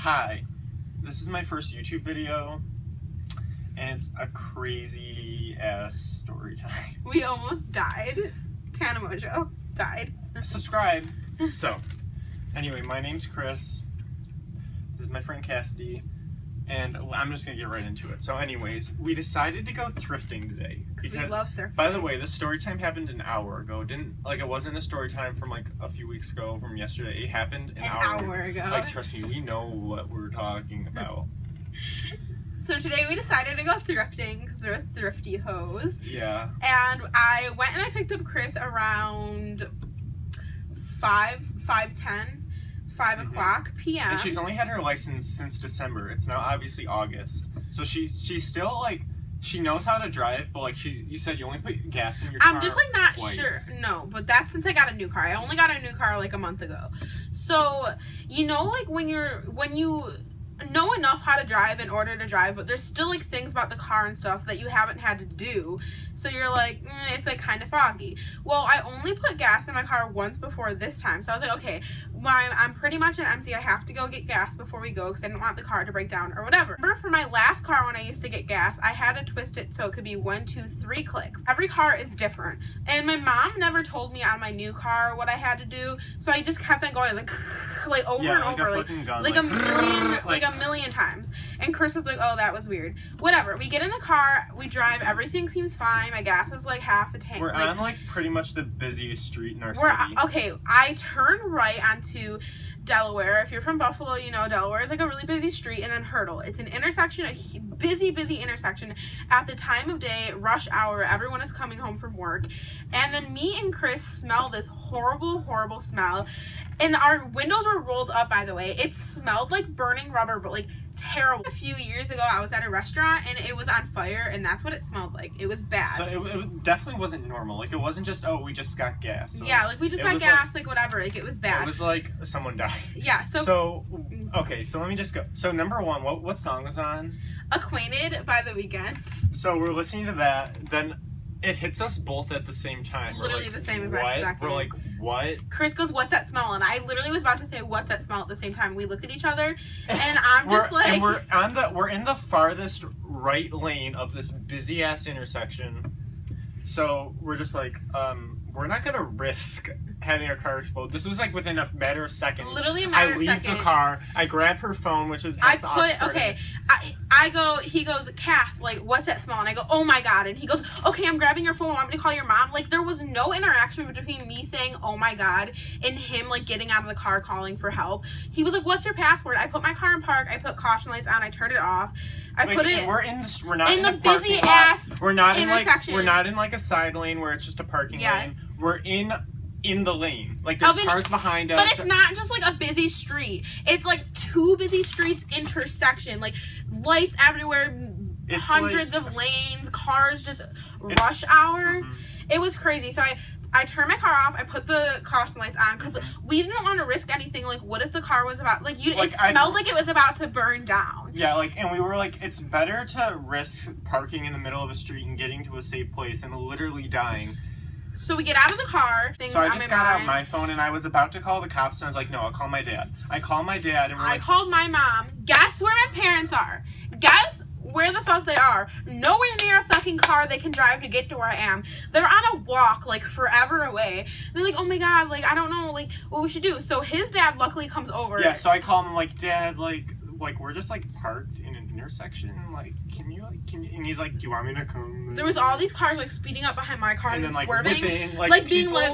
Hi, this is my first YouTube video, and it's a crazy ass story time. We almost died. Tana Mojo died. Subscribe. So, anyway, my name's Chris. This is my friend Cassidy, and I'm just gonna get right into it. So, anyways, we decided to go thrifting today Because we love thrifting. By the way, this story time happened an hour ago. It wasn't a story time from like a few weeks ago from yesterday. It happened an hour ago. Like, trust me, we know what we're talking about. So today we decided to go thrifting because we're thrifty hoes. Yeah. And I went and I picked up Chris around 5 o'clock p.m. And she's only had her license since December. It's now obviously August. So she's still like, she knows how to drive, but like you said you only put gas in your car. I'm just like not twice. sure. No, but that's since I got a new car. I only got a new car like a month ago. So, you know, like when you know enough how to drive in order to drive, but there's still like things about the car and stuff that you haven't had to do, so you're like, it's like kind of foggy. Well, I only put gas in my car once before this time, so I was like, okay, I'm pretty much an empty. I have to go get gas before we go because I didn't want the car to break down or whatever. Remember, for my last car when I used to get gas, I had to twist it so it could be 1, 2, 3 clicks. Every car is different, and my mom never told me on my new car what I had to do, so I just kept on going like over and over, like a million times. And Chris was like, oh, that was weird. Whatever. We get in the car, we drive, everything seems fine. My gas is like half a tank. We're on like pretty much the busiest street in our city. Okay, I turn right onto Delaware. If you're from Buffalo, you know Delaware is like a really busy street, and then Hurdle. It's an intersection, a busy intersection at the time of day, rush hour. Everyone is coming home from work. And then me and Chris smell this horrible smell. And our windows were rolled up, by the way. It smelled like burning rubber, but like terrible. A few years ago, I was at a restaurant and it was on fire, and that's what it smelled like. It was bad. So it definitely wasn't normal. Like, it wasn't just, oh, we just got gas. So yeah, like we just got gas, like whatever. Like, it was bad. It was like someone died. Yeah, okay, so let me just go. So number one, what song was on? Acquainted by The Weeknd. So we're listening to that, then it hits us both at the same time. Literally like, the same exact second. We're like, what? Chris goes, what's that smell? And I literally was about to say, what's that smell at the same time. We look at each other, and I'm just like... And we're in the farthest right lane of this busy ass intersection. So we're just like, we're not gonna risk having our car explode. This was like within a matter of seconds. Literally a matter of seconds. I leave the car, I grab her phone, which is I go, he goes, Cass, like, what's that smell? And I go, oh my god. And he goes, okay, I'm grabbing your phone, want me to call your mom? Like, there was no interaction between me saying, oh my god, and him, like, getting out of the car calling for help. He was like, what's your password? I put my car in park, I put caution lights on, I turned it off. We're not in the busy ass we're not intersection. We're not in like a side lane where it's just a parking lane. We're in the lane. Like, there's cars behind us. But it's not just like a busy street. It's like 2 busy streets intersection. Like, lights everywhere, hundreds of lanes, cars, just rush hour. Mm-hmm. It was crazy. So I turned my car off. I put the caution lights on because we didn't want to risk anything. Like, what if the car was about, like, it smelled like it was about to burn down. Yeah, like, and we were like, it's better to risk parking in the middle of a street and getting to a safe place than literally dying. So we get out of the car. So I just got out my phone and I was about to call the cops, and I was like, no, I'll call my dad. I call my dad, and I called my mom. Guess where my parents are? Guess where the fuck they are? Nowhere near a fucking car they can drive to get to where I am. They're on a walk, like, forever away. They're like, oh my god, like, I don't know, like, what we should do. So his dad luckily comes over. Yeah, so I call him, like, Dad, like we're just, like, parked in an intersection. Like, can you, and he's like, do you want me to come? There was all these cars, like, speeding up behind my car and then, like, swerving. Whipping, like being like...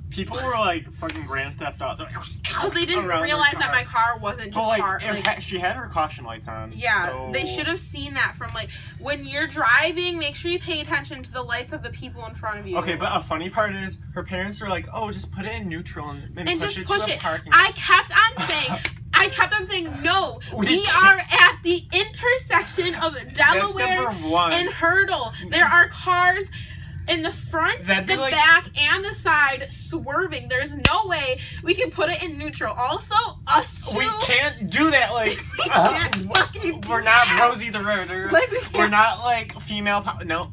People were like fucking Grand Theft Auto. Because they didn't realize that my car wasn't just parked. She had her caution lights on. Yeah, so... they should have seen that from, like, when you're driving, make sure you pay attention to the lights of the people in front of you. Okay, but a funny part is her parents were like, oh, just put it in neutral and push it to the parking lot. I kept on saying, no, we are at the intersection of Delaware and Hurdle. There are cars in the front, the back, and the side swerving. There's no way we can put it in neutral. Also, us two... We can't do that, like... we can't fucking do We're not Rosie the Riveter. Like, we're not, like, female... No.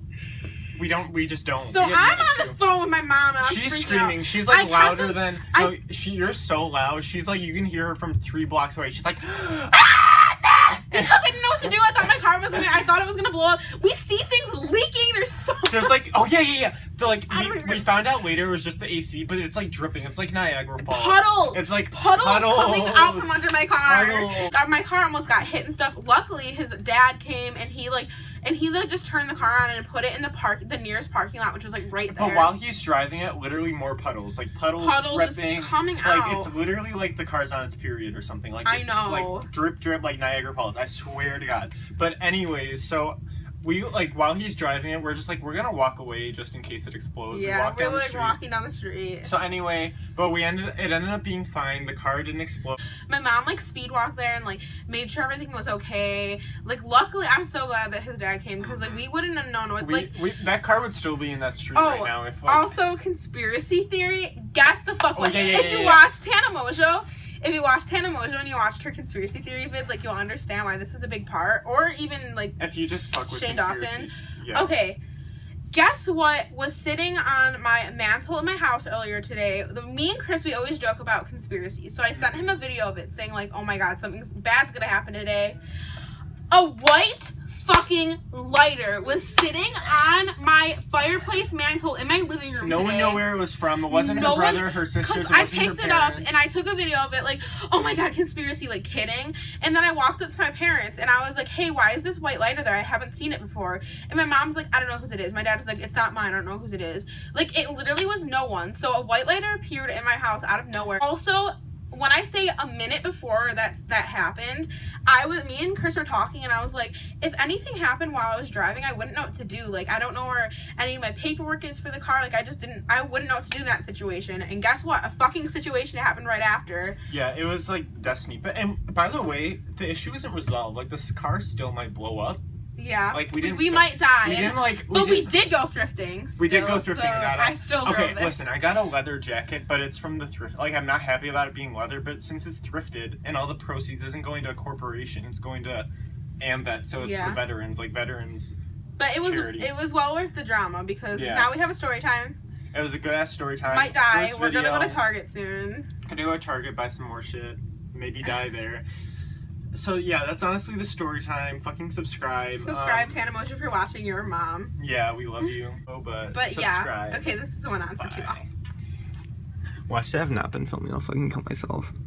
we just don't. So We I'm admit on it the too. phone with my mom and I'm She's freaking screaming. out. She's like I louder kept- than. I- No, you're so loud. She's like you can hear her from 3 blocks away. She's like. Because I didn't know what to do. I thought my car was gonna. I thought it was gonna blow up. We see things leaking. There's so. There's like, oh yeah. The, like I don't we remember. found out later it was just the AC, but it's like dripping. It's like Niagara Falls. Puddles. It's like Puddles coming out from under my car. Puddles. My car almost got hit and stuff. Luckily, his dad came and he just turned the car on and put it in the nearest parking lot, which was like right there. But while he's driving it, literally more puddles, like puddles just dripping, coming like out. it's literally like the car's on its period or something. Like I it's know. like drip like Niagara Falls. I swear to God. But anyways, so we like while he's driving it, we're just like we're gonna walk away just in case it explodes. We Yeah, walk we're down the like street. walking down the street. So anyway, but it ended up being fine. The car didn't explode. My mom like speed walked there and like made sure everything was okay. Like luckily, I'm so glad that his dad came because like we wouldn't have known what like. That car would still be in that street Oh, right now if like, Also, conspiracy theory. Guess the fuck what? yeah, If you watch Tana Mojo, and you watched her conspiracy theory vid, like you'll understand why this is a big part. Or even like if you just fuck with Shane Dawson. conspiracies. Yeah. Okay. Guess what was sitting on my mantle in my house earlier today? Me and Chris, we always joke about conspiracies. So I sent him a video of it saying like, oh my God, something bad's gonna happen today. A white fucking lighter was sitting on my fireplace mantle in my living room No today. one knew where it was from. It wasn't No her one- brother, her sisters, Because it I wasn't her picked it up parents. and I took a video of it like, oh my God, conspiracy, like kidding. And then I walked up to my parents and I was like, hey, why is this white lighter there? I haven't seen it before. And my mom's like, I don't know whose it is. My dad is like, it's not mine. I don't know whose it is. Like, it literally was no one. So a white lighter appeared in my house out of nowhere. Also, when I say a minute before that happened, me and Chris were talking and I was like, if anything happened while I was driving, I wouldn't know what to do. Like, I don't know where any of my paperwork is for the car. Like, I wouldn't know what to do in that situation. And guess what? A fucking situation happened right after. Yeah, it was like destiny. But and by the way, the issue isn't resolved. Like this car still might blow up. Yeah. Like we might die. We didn't like. But we did go thrifting. We did go still, thrifting. so and got I it. still drove Okay, there. listen. I got a leather jacket, but it's from the thrift. Like I'm not happy about it being leather, but since it's thrifted and all the proceeds isn't going to a corporation, it's going to AMVET, so it's Yeah. for veterans. Like veterans. But charity. it was well worth the drama because Yeah. now we have a story time. It was a good ass story time. Might die. First We're gonna go video. to Target soon. Gonna go to Target, buy some more shit. Maybe die there. So yeah, that's honestly the story time. Fucking subscribe. Subscribe, Tana Mojo, if you're watching. Your mom. Yeah, we love you. Oh, but yeah. subscribe. Okay, this is the one on for too long. Watch, I have not been filming. I'll fucking kill myself.